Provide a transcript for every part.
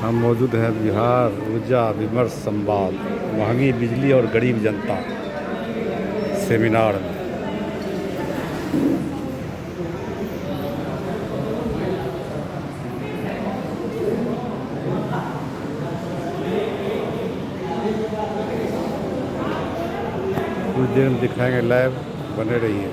हम मौजूद हैं बिहार ऊर्जा विमर्श संवाद महंगी बिजली और गरीब जनता सेमिनार में। कुछ देर में दिखाएंगे लाइव, बने रहिए।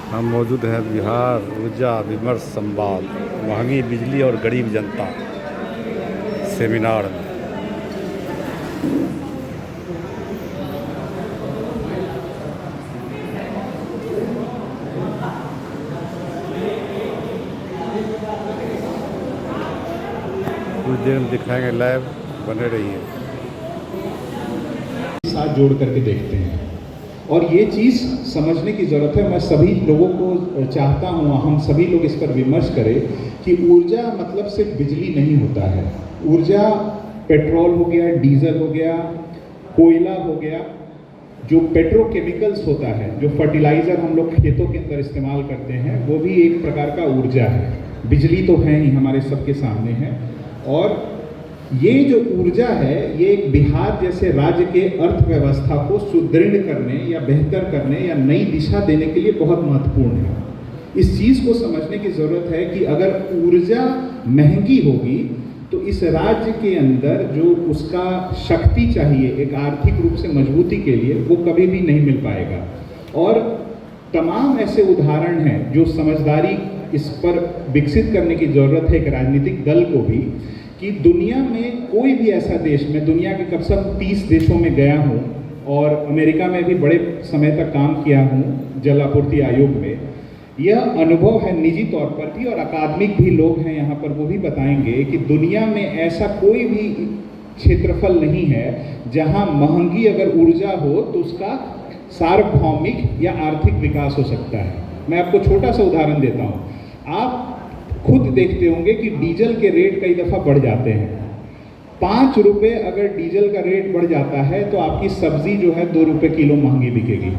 हम मौजूद हैं बिहार ऊर्जा विमर्श संवाद महंगी बिजली और गरीब जनता सेमिनार में। कुछ देर में दिखाएंगे लाइव, बने रहिए। साथ जोड़ करके देखते हैं और ये चीज़ समझने की ज़रूरत है। मैं सभी लोगों को चाहता हूँ, हम सभी लोग इस पर विमर्श करें कि ऊर्जा मतलब सिर्फ बिजली नहीं होता है। ऊर्जा पेट्रोल हो गया, डीजल हो गया, कोयला हो गया, जो पेट्रोकेमिकल्स होता है, जो फर्टिलाइज़र हम लोग खेतों के अंदर इस्तेमाल करते हैं, वो भी एक प्रकार का ऊर्जा है। बिजली तो है ही, हमारे सबके सामने है। और ये जो ऊर्जा है, ये एक बिहार जैसे राज्य के अर्थव्यवस्था को सुदृढ़ करने या बेहतर करने या नई दिशा देने के लिए बहुत महत्वपूर्ण है। इस चीज़ को समझने की ज़रूरत है कि अगर ऊर्जा महंगी होगी तो इस राज्य के अंदर जो उसका शक्ति चाहिए एक आर्थिक रूप से मजबूती के लिए, वो कभी भी नहीं मिल पाएगा। और तमाम ऐसे उदाहरण हैं जो समझदारी इस पर विकसित करने की ज़रूरत है एक राजनीतिक दल को भी, कि दुनिया में कोई भी ऐसा देश, मैं दुनिया के कम से कम 30 देशों में गया हूँ और अमेरिका में भी बड़े समय तक काम किया हूँ जल आपूर्ति आयोग में। यह अनुभव है निजी तौर पर भी, और अकादमिक भी लोग हैं यहाँ पर, वो भी बताएंगे कि दुनिया में ऐसा कोई भी क्षेत्रफल नहीं है जहाँ महंगी अगर ऊर्जा हो तो उसका सार्वभौमिक या आर्थिक विकास हो सकता है। मैं आपको छोटा सा उदाहरण देता हूँ। आप खुद देखते होंगे कि डीजल के रेट कई दफ़ा बढ़ जाते हैं। 5 रुपये अगर डीजल का रेट बढ़ जाता है तो आपकी सब्जी जो है 2 रुपये किलो महंगी बिकेगी।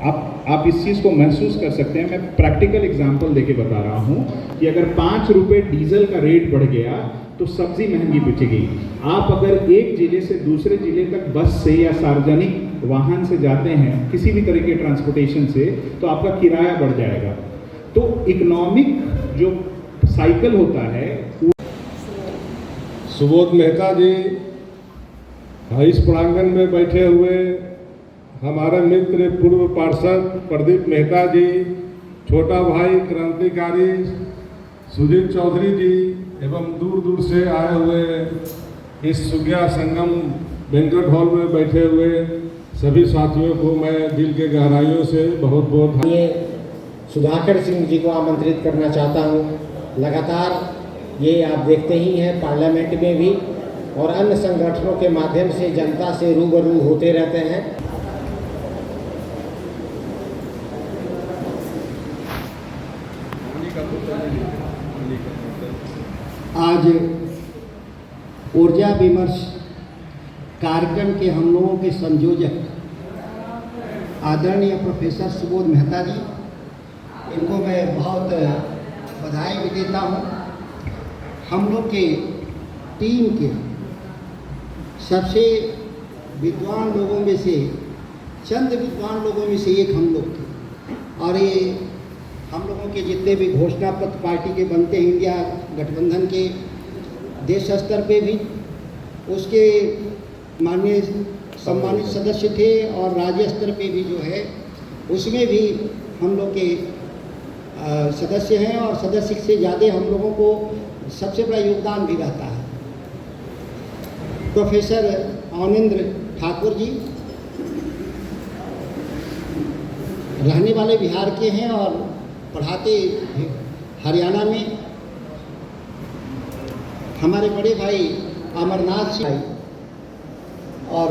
आप इस चीज़ को महसूस कर सकते हैं। मैं प्रैक्टिकल एग्जांपल देके बता रहा हूँ कि अगर 5 रुपये डीजल का रेट बढ़ गया तो सब्जी महंगी बिकेगी। आप अगर एक ज़िले से दूसरे ज़िले तक बस से या सार्वजनिक वाहन से जाते हैं, किसी भी तरह के ट्रांसपोर्टेशन से, तो आपका किराया बढ़ जाएगा। तो इकोनॉमिक जो साइकिल होता है। सुबोध मेहता जी इस प्रांगण में बैठे हुए, हमारे मित्र पूर्व पार्षद प्रदीप मेहता जी, छोटा भाई क्रांतिकारी सुधीर चौधरी जी, एवं दूर दूर से आए हुए इस सुग्या संगम बैंक्वेट हॉल में बैठे हुए सभी साथियों को मैं दिल के गहराइयों से बहुत बहुत सुधाकर सिंह जी को आमंत्रित करना चाहता हूँ। लगातार ये आप देखते ही हैं, पार्लियामेंट में भी और अन्य संगठनों के माध्यम से जनता से रूबरू होते रहते हैं। आज ऊर्जा विमर्श कार्यक्रम के हम लोगों के संयोजक आदरणीय प्रोफेसर सुबोध मेहता जी, इनको मैं बहुत बधाई भी देता हूँ। हम लोग के टीम के सबसे विद्वान लोगों में से, चंद विद्वान लोगों में से एक हम लोग थे। और ये हम लोगों के जितने भी घोषणा पत्र पार्टी के बनते हैं, इंडिया गठबंधन के, देश स्तर पे भी उसके माननीय सम्मानित सदस्य थे, और राज्य स्तर पे भी जो है उसमें भी हम लोग के सदस्य हैं। और सदस्य से ज़्यादा हम लोगों को सबसे बड़ा योगदान भी रहता है। प्रोफेसर अवनिंद्र ठाकुर जी रहने वाले बिहार के हैं और पढ़ाते हरियाणा में। हमारे बड़े भाई अमरनाथ सिंह, और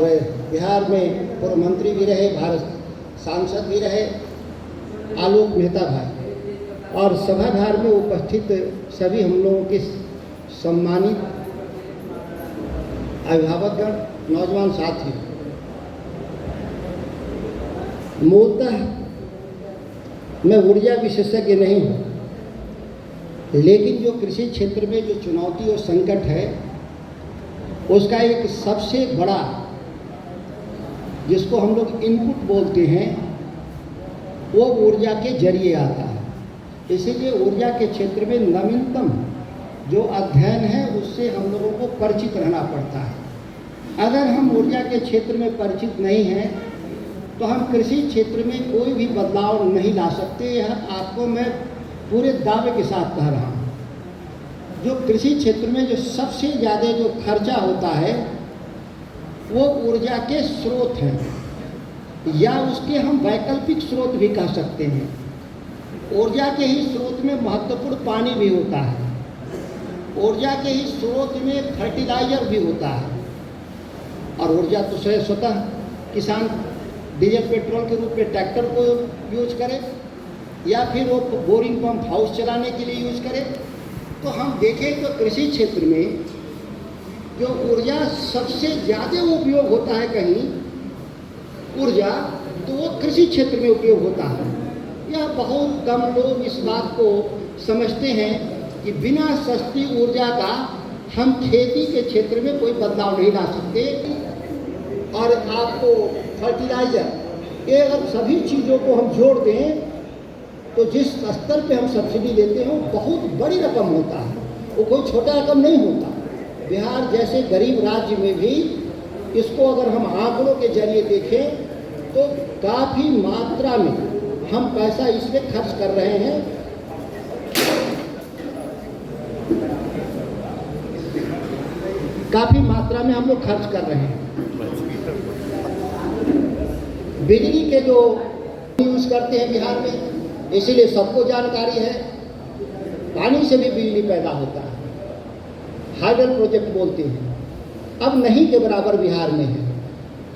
बिहार में पूर्व मंत्री भी रहे, भारत सांसद भी रहे, आलोक मेहता भाई, और सभागार में उपस्थित सभी हम लोगों के सम्मानित अभिभावकगण, नौजवान साथी। मूलतः मैं ऊर्जा विशेषज्ञ नहीं हूँ, लेकिन जो कृषि क्षेत्र में जो चुनौती और संकट है, उसका एक सबसे बड़ा, जिसको हम लोग इनपुट बोलते हैं, वो ऊर्जा के जरिए आता है। इसीलिए ऊर्जा के क्षेत्र में नवीनतम जो अध्ययन है उससे हम लोगों को परिचित रहना पड़ता है। अगर हम ऊर्जा के क्षेत्र में परिचित नहीं हैं तो हम कृषि क्षेत्र में कोई भी बदलाव नहीं ला सकते। यह आपको मैं पूरे दावे के साथ कह रहा हूँ। जो कृषि क्षेत्र में जो सबसे ज़्यादा जो खर्चा होता है वो ऊर्जा के स्रोत हैं, या उसके हम वैकल्पिक स्रोत भी कह सकते हैं। ऊर्जा के ही स्रोत में महत्वपूर्ण पानी भी होता है, ऊर्जा के ही स्रोत में फर्टिलाइजर भी होता है, और ऊर्जा तो स्वतः किसान डीजल पेट्रोल के रूप में ट्रैक्टर को यूज करे या फिर वो बोरिंग पंप हाउस चलाने के लिए यूज करे। तो हम देखें तो कृषि क्षेत्र में जो ऊर्जा सबसे ज़्यादा उपयोग होता है कहीं ऊर्जा, तो वो कृषि क्षेत्र में उपयोग होता है। यह बहुत कम लोग इस बात को समझते हैं कि बिना सस्ती ऊर्जा का हम खेती के क्षेत्र में कोई बदलाव नहीं ला सकते। और आपको फर्टिलाइजर, ये अगर सभी चीज़ों को हम जोड़ दें तो जिस स्तर पे हम सब्सिडी लेते हैं वो बहुत बड़ी रकम होता है, वो कोई छोटा रकम नहीं होता। बिहार जैसे गरीब राज्य में भी इसको अगर हम आंकड़ों के जरिए देखें तो काफ़ी मात्रा में हम पैसा इसमें खर्च कर रहे हैं। काफ़ी मात्रा में हम लोग खर्च कर रहे हैं। बिजली के जो यूज़ करते हैं बिहार में, इसीलिए सबको जानकारी है, पानी से भी बिजली पैदा होता है, हाइडल प्रोजेक्ट बोलते हैं। अब नहीं के बराबर बिहार में है।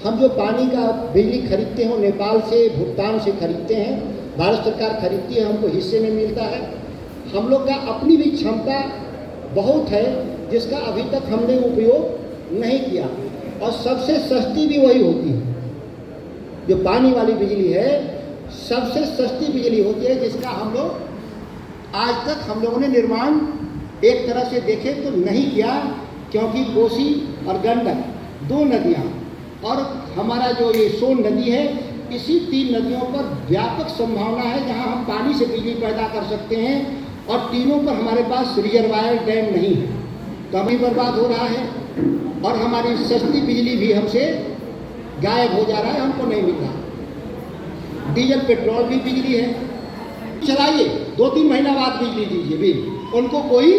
हम जो पानी का बिजली खरीदते हैं नेपाल से, भूटान से खरीदते हैं, भारत सरकार खरीदती है, हमको हिस्से में मिलता है। हम लोग का अपनी भी क्षमता बहुत है जिसका अभी तक हमने उपयोग नहीं किया, और सबसे सस्ती भी वही होती है। जो पानी वाली बिजली है सबसे सस्ती बिजली होती है, जिसका हम लोग आज तक हम लोगों ने निर्माण एक तरह से देखें तो नहीं किया, क्योंकि कोसी और गंडक दो नदियाँ और हमारा जो ये सोन नदी है, इसी 3 नदियों पर व्यापक संभावना है जहाँ हम पानी से बिजली पैदा कर सकते हैं, और तीनों पर हमारे पास रिजर्वायर डैम नहीं है। कमी बर्बाद हो रहा है और हमारी सस्ती बिजली भी हमसे गायब हो जा रहा है, हमको नहीं मिल रहा। डीजल पेट्रोल भी बिजली है, चलाइए 2-3 महीना बाद बिजली दीजिए बिल, उनको कोई,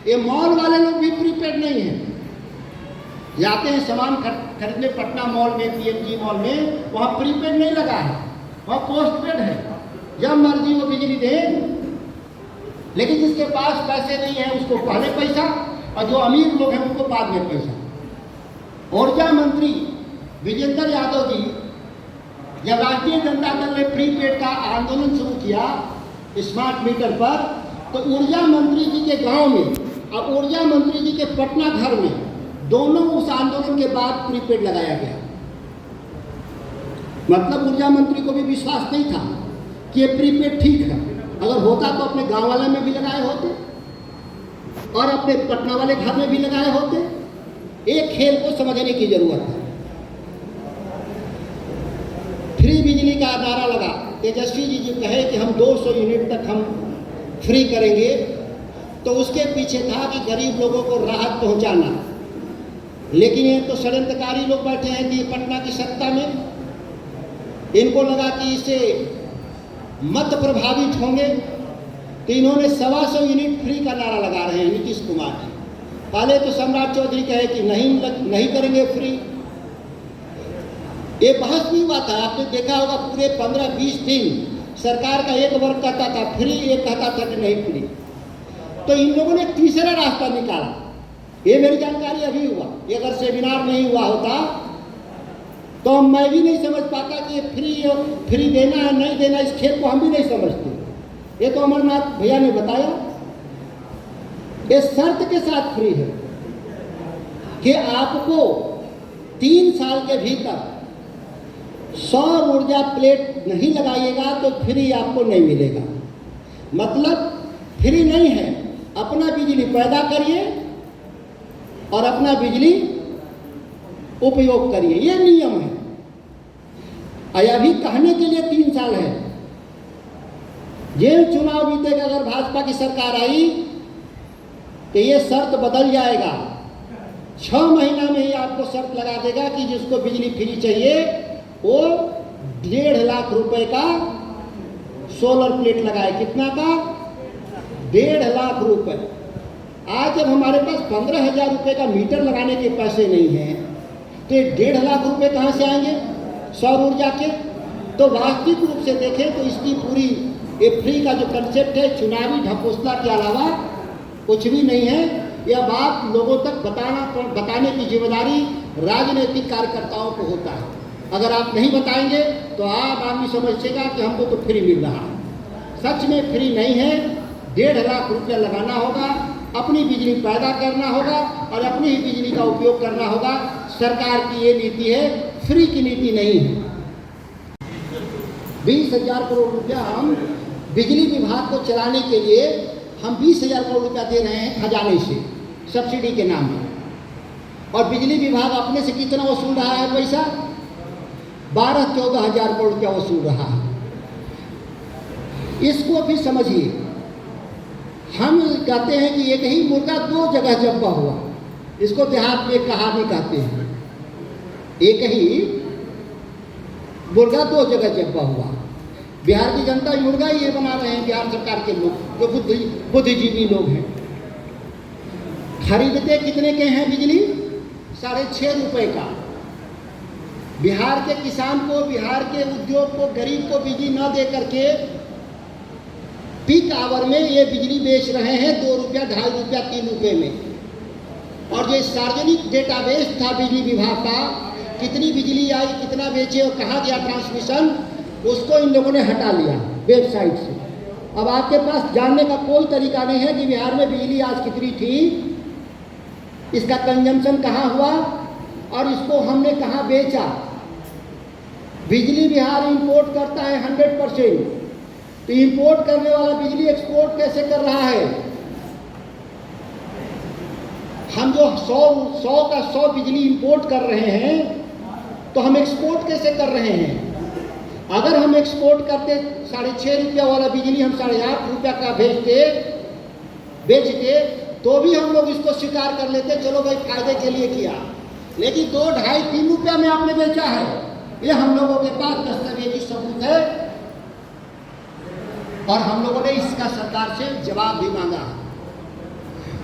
ये मॉल वाले लोग भी प्रीपेड नहीं है। जाते हैं सामान खरीदने पटना मॉल में, पीएमजी मॉल में, वहाँ प्रीपेड नहीं लगा है, वहाँ पोस्टपेड है, जब मर्जी वो बिजली दे। लेकिन जिसके पास पैसे नहीं है उसको पहले पैसा, और जो अमीर लोग हैं उनको बाद में पैसा। ऊर्जा मंत्री विजेंद्र यादव जी जब भारतीय जनता दल ने प्रीपेड का आंदोलन शुरू किया स्मार्ट मीटर पर, तो ऊर्जा मंत्री जी के गांव में और ऊर्जा मंत्री जी के पटना घर में दोनों उस आंदोलन के बाद प्रीपेड लगाया गया। मतलब ऊर्जा मंत्री को भी विश्वास नहीं था कि ये प्रीपेड ठीक है। अगर होता तो अपने गांव वाले में भी लगाए होते और अपने पटना वाले घर में भी लगाए होते। एक खेल को समझने की जरूरत है। फ्री बिजली का नारा लगा, तेजस्वी जी जो कहे कि हम 200 यूनिट तक हम फ्री करेंगे, तो उसके पीछे था कि गरीब लोगों को राहत पहुंचाना। लेकिन ये तो षड्यंत्रकारी लोग बैठे हैं कि पटना की सत्ता में, इनको लगा कि इससे मत प्रभावित होंगे, तो इन्होंने 125 यूनिट फ्री का नारा लगा रहे हैं नीतीश कुमार जी। पहले तो सम्राट चौधरी कहे कि नहीं करेंगे फ्री। ये बहस नहीं हुआ था, आपने देखा होगा पूरे 15-20 दिन सरकार का एक वर्ग कहता था फ्री, एक कहता था कि नहीं फ्री। तो इन लोगों ने तीसरा रास्ता निकाला। ये मेरी जानकारी अभी हुआ, ये अगर सेमिनार नहीं हुआ होता तो मैं भी नहीं समझ पाता कि ये फ्री देना है नहीं देना, इस खेल को हम भी नहीं समझते। ये तो अमरनाथ भैया ने बताया, ये शर्त के साथ फ्री है कि आपको 3 साल के भीतर सौर ऊर्जा प्लेट नहीं लगाइएगा तो फ्री आपको नहीं मिलेगा। मतलब फ्री नहीं है। अपना बिजली पैदा करिए और अपना बिजली उपयोग करिए, ये नियम है। अभी कहने के लिए 3 साल है। ये चुनाव बीतेगा, अगर भाजपा की सरकार आई तो ये शर्त बदल जाएगा। 6 महीना में ही आपको शर्त लगा देगा कि जिसको बिजली फ्री चाहिए वो 1.5 लाख रुपए का सोलर प्लेट लगाए। कितना का? 1.5 लाख रुपए। आज जब हमारे पास 15,000 रुपए का मीटर लगाने के पैसे नहीं हैं तो 1.5 लाख रुपए कहाँ से आएंगे सौर ऊर्जा के? तो वास्तविक रूप से देखें तो इसकी पूरी ये फ्री का जो कंसेप्ट है चुनावी ढकोसला के अलावा कुछ भी नहीं है। यह बात लोगों तक बताने की जिम्मेदारी राजनीतिक कार्यकर्ताओं को होता है। अगर आप नहीं बताएंगे तो आप आदमी समझेगा कि हमको तो फ्री मिल रहा है। सच में फ्री नहीं है। 1.5 लाख रुपया लगाना होगा, अपनी बिजली पैदा करना होगा और अपनी ही बिजली का उपयोग करना होगा। सरकार की ये नीति है, फ्री की नीति नहीं है। 20,000 करोड़ रुपया हम बिजली विभाग को चलाने के लिए हम 20,000 करोड़ रुपया दे रहे हैं खजाने से सब्सिडी के नाम पर। और बिजली विभाग अपने से कितना वसूल रहा है पैसा? 12-14 हज़ार करोड़ रुपया वसूल रहा है। इसको भी समझिए। हम कहते हैं कि एक ही मुर्गा 2 जगह जब्बा हुआ। इसको देहात में कहानी कहते हैं। एक ही मुर्गा 2 जगह जब्बा हुआ। बिहार की जनता मुर्गा ये बना रहे हैं बिहार सरकार के लोग, जो बुद्धिजीवी लोग हैं। खरीदते कितने के हैं बिजली? 6.5 रुपए का। बिहार के किसान को, बिहार के उद्योग को, गरीब को बिजली न दे करके पीक आवर में ये बिजली बेच रहे हैं 2 रुपया, 2.5 रुपया, 3 रुपये में। और जो सार्वजनिक डेटाबेस था बिजली विभाग का, कितनी बिजली आई, कितना बेचे और कहाँ गया ट्रांसमिशन, उसको इन लोगों ने हटा लिया वेबसाइट से। अब आपके पास जानने का कोई तरीका नहीं है कि बिहार में बिजली आज कितनी थी, इसका कंजम्पशन कहाँ हुआ और इसको हमने कहाँ बेचा। बिजली बिहार इंपोर्ट करता है 100%, तो इंपोर्ट करने वाला बिजली एक्सपोर्ट कैसे कर रहा है? हम जो 100 का 100 बिजली इंपोर्ट कर रहे हैं तो हम एक्सपोर्ट कैसे कर रहे हैं? अगर हम एक्सपोर्ट करते 6.5 रुपया वाला बिजली हम 8.5 रुपया का बेचते तो भी हम लोग इसको स्वीकार कर लेते, चलो भाई फायदे के लिए किया। लेकिन 2, 2.5, 3 रुपया में आपने बेचा है, ये हम लोगों के पास दस्तावेजी सबूत है और हम लोगों ने इसका सरकार से जवाब भी मांगा।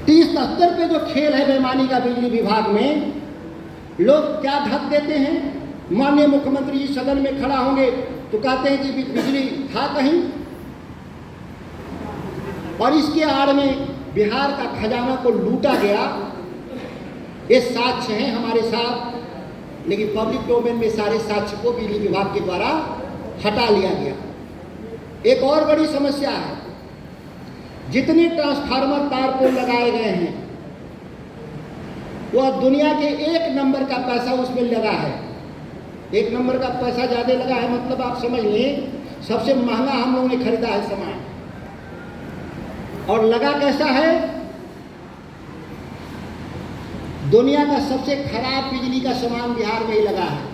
30-70 पे जो खेल है बेईमानी का बिजली विभाग में, लोग क्या ढक देते हैं। माननीय मुख्यमंत्री जी सदन में खड़ा होंगे तो कहते हैं कि बिजली था कहीं, और इसके आड़ में बिहार का खजाना को लूटा गया। ये साक्ष्य हैं हमारे साथ, लेकिन पब्लिक डोमेन में सारे साक्ष्य को बिजली विभाग के द्वारा हटा लिया गया। एक और बड़ी समस्या है, जितने ट्रांसफार्मर तार पोल लगाए गए हैं वह दुनिया के 1 नंबर का पैसा उसमें लगा है। 1 नंबर का पैसा ज़्यादा लगा है, मतलब आप समझ लें सबसे महंगा हम लोगों ने खरीदा है सामान। और लगा कैसा है? दुनिया का सबसे खराब बिजली का सामान बिहार में ही लगा है।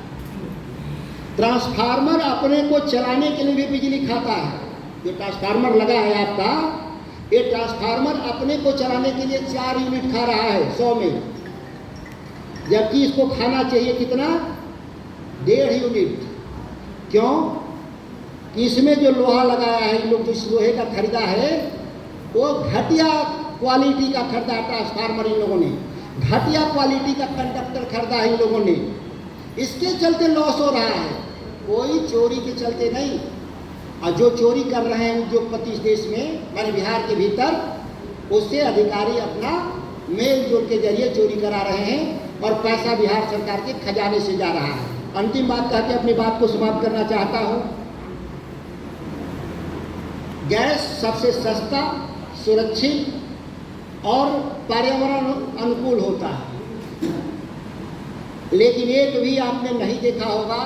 ट्रांसफार्मर अपने को चलाने के लिए भी बिजली खाता है। ये ट्रांसफार्मर लगा है आपका, ये ट्रांसफार्मर अपने को चलाने के लिए 4 यूनिट खा रहा है 100 में, जबकि इसको खाना चाहिए कितना? 1.5 यूनिट। क्यों? इसमें जो लोहा लगाया है, इन लोग जिस लोहे का खरीदा है वो घटिया क्वालिटी का खरीदा ट्रांसफार्मर इन लोगों ने, घटिया क्वालिटी का कंडक्टर खरीदा है इन लोगों ने। इसके चलते लॉस हो रहा है, कोई चोरी के चलते नहीं। और जो चोरी कर रहे हैं उद्योगपति इस देश में, माने बिहार के भीतर, उससे अधिकारी अपना मेल जोल के जरिए चोरी करा रहे हैं और पैसा बिहार सरकार के खजाने से जा रहा है। अंतिम बात कह के अपनी बात को समाप्त करना चाहता हूँ। गैस सबसे सस्ता, सुरक्षित और पर्यावरण अनुकूल होता है, लेकिन एक भी आपने नहीं देखा होगा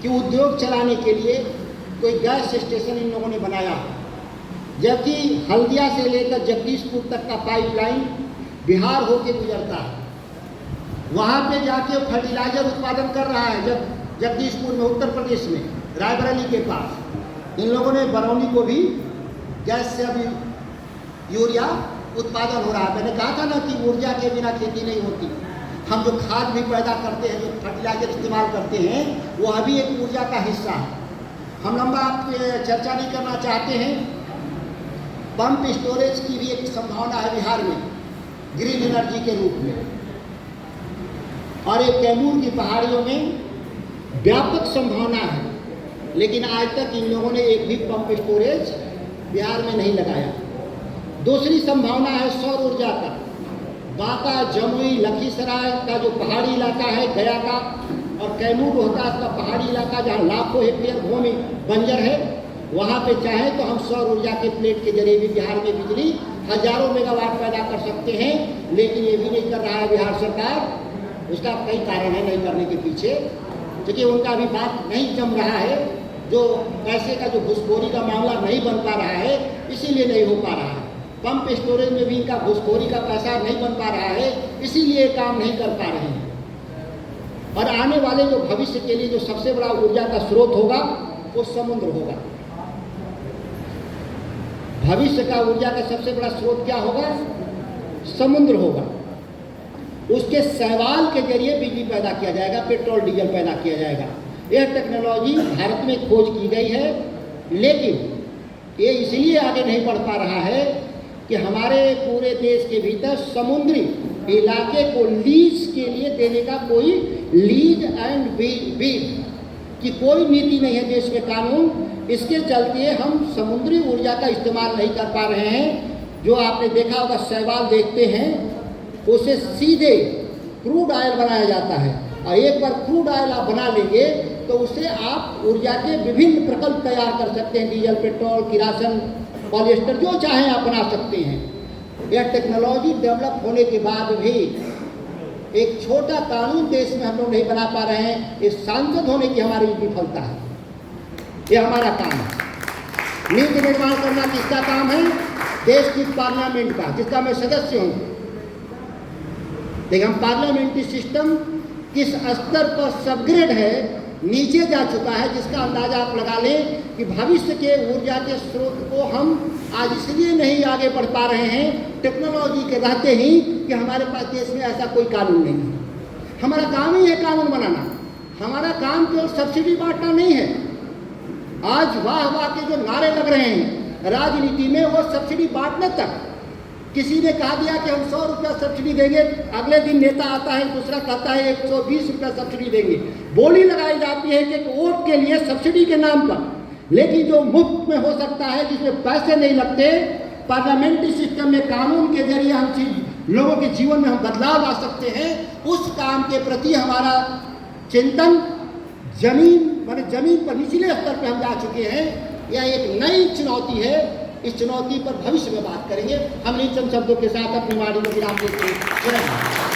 कि उद्योग चलाने के लिए कोई गैस स्टेशन इन लोगों ने बनाया। जबकि हल्दिया से लेकर जगदीशपुर तक का पाइपलाइन बिहार होके गुजरता है। वहाँ पे जाके फर्टिलाइजर उत्पादन कर रहा है जगदीशपुर में, उत्तर प्रदेश में, रायबरेली के पास। इन लोगों ने बरौनी को भी गैस से अभी यूरिया उत्पादन हो रहा है। मैंने कहा था ना कि ऊर्जा के बिना खेती नहीं होती। हम जो खाद भी पैदा करते हैं, जो फर्टिलाइजर इस्तेमाल करते हैं, वो अभी एक ऊर्जा का हिस्सा है। हम लंबा चर्चा नहीं करना चाहते हैं। पंप स्टोरेज की भी एक संभावना है बिहार में, ग्रीन एनर्जी के रूप में। और एक कैमूर की पहाड़ियों में व्यापक संभावना है, लेकिन आज तक इन लोगों ने एक भी पंप स्टोरेज बिहार में नहीं लगाया। दूसरी संभावना है सौर ऊर्जा का। बांका, जमुई, लखीसराय का जो पहाड़ी इलाका है, गया का, और कैमूर रोहतास का पहाड़ी इलाका जहाँ लाखों हेक्टेयर भूमि बंजर है, वहाँ पे चाहे तो हम सौर ऊर्जा के प्लेट के जरिए भी बिहार में बिजली हजारों मेगावाट पैदा कर सकते हैं। लेकिन ये भी नहीं कर रहा है बिहार सरकार। उसका कई कारण है नहीं करने के पीछे, क्योंकि उनका अभी बात नहीं जम रहा है। जो पैसे का जो घुसखोरी का मामला नहीं बन पा रहा है, इसीलिए नहीं हो पा रहा है। पंप स्टोरेज में भी इनका घुसखोरी का पैसा नहीं बन पा रहा है, इसीलिए काम नहीं कर पा रहे हैं। और आने वाले जो भविष्य के लिए जो सबसे बड़ा ऊर्जा का स्रोत होगा वो समुद्र होगा। भविष्य का ऊर्जा का सबसे बड़ा स्रोत क्या होगा? समुद्र होगा। उसके शैवाल के जरिए बिजली पैदा किया जाएगा, पेट्रोल डीजल पैदा किया जाएगा। यह टेक्नोलॉजी भारत में खोज की गई है, लेकिन ये इसलिए आगे नहीं बढ़ पा रहा है कि हमारे पूरे देश के भीतर समुद्री इलाके को लीज के लिए देने का कोई लीज एंड बीड की कोई नीति नहीं है देश में, कानून। इसके चलते हम समुद्री ऊर्जा का इस्तेमाल नहीं कर पा रहे हैं। जो आपने देखा होगा, शैवाल देखते हैं, उसे सीधे क्रूड ऑयल बनाया जाता है, और एक बार क्रूड ऑयल आप बना लेंगे तो उससे आप ऊर्जा के विभिन्न प्रकल्प तैयार कर सकते हैं। डीजल, पेट्रोल, किरासन, पॉलिएस्टर, जो चाहें आप बना सकते हैं। यह टेक्नोलॉजी डेवलप होने के बाद भी एक छोटा कानून देश में हम लोग नहीं बना पा रहे हैं। इस सांसद होने की हमारी विफलता है। ये हमारा काम है। नीति निर्माण करना किसका काम है? देश की पार्लियामेंट का, जिसका मैं सदस्य हूँ। देखिए, हम पार्लियामेंट्री सिस्टम किस स्तर पर सबग्रेड है, नीचे जा चुका है, जिसका अंदाजा आप लगा लें कि भविष्य के ऊर्जा के स्रोत को हम आज इसलिए नहीं आगे बढ़ पा रहे हैं टेक्नोलॉजी के रहते ही कि हमारे पास देश में ऐसा कोई कानून नहीं है। हमारा काम ही है कानून बनाना। हमारा काम केवल सब्सिडी बांटना नहीं है। आज वाह वाह के जो नारे लग रहे हैं राजनीति में, वो सब्सिडी बांटने तक। किसी ने कहा दिया कि हम 100 रुपया सब्सिडी देंगे, अगले दिन नेता आता है, दूसरा कहता है 120 रुपया सब्सिडी देंगे। बोली लगाई जाती है कि वोट के लिए सब्सिडी के नाम पर, लेकिन जो मुफ्त में हो सकता है, जिसमें पैसे नहीं लगते, पार्लियामेंट्री सिस्टम में कानून के जरिए हम लोगों के जीवन में हम बदलाव ला सकते हैं। उस काम के प्रति हमारा चिंतन जमीन पर निचले स्तर पर हम जा चुके हैं। यह एक नई चुनौती है। इस चुनौती पर भविष्य में बात करेंगे। हम इन चंद शब्दों के साथ अपनी वाणी को विराम देते हैं।